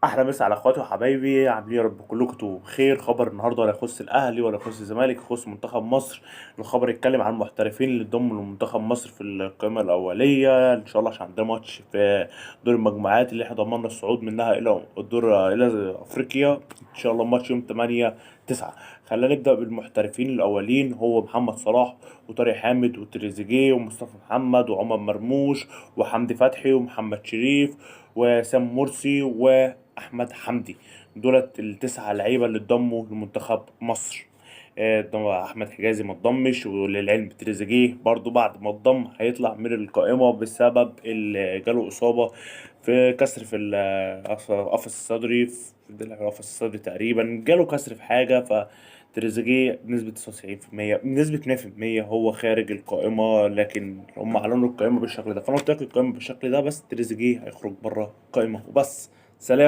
احلى مسا على اخواتي وحبايبي، عاملين يا رب كلكم تبقوا بخير. خبر النهارده ولا يخص الاهلي ولا يخص الزمالك، يخص منتخب مصر. الخبر يتكلم عن المحترفين اللي انضموا لمنتخب مصر في القائمه الاوليه ان شاء الله، عشان عندنا ماتش في دور المجموعات اللي احنا ضمننا الصعود منها الى الدور الى افريقيا ان شاء الله. ماتش يوم 8/9. خلينا نبدا بالمحترفين الاولين. هو محمد صلاح وطارق حامد وتريزيجيه ومصطفى محمد وعمر مرموش وحمدي فتحي ومحمد شريف وسام مرسي واحمد حمدي. دولت التسعة لعيبه اللي اتضموا لمنتخب مصر. احمد حجازي ما اتضمش، وللعلم تريزيجيه برضو بعد ما اتضم هيطلع من القائمه بسبب اللي جاله اصابه في كسر في القفص الصدري، في القفص الصدري تقريبا جاله كسر في حاجه. تريزيجيه بنسبة 99%، بنسبة 100% هو خارج القائمة، لكن هم أعلنوا القائمة بالشكل ده، فأنا قلت لك القائمة بالشكل ده، بس تريزيجيه هيخرج بره القائمة وبس. سلام.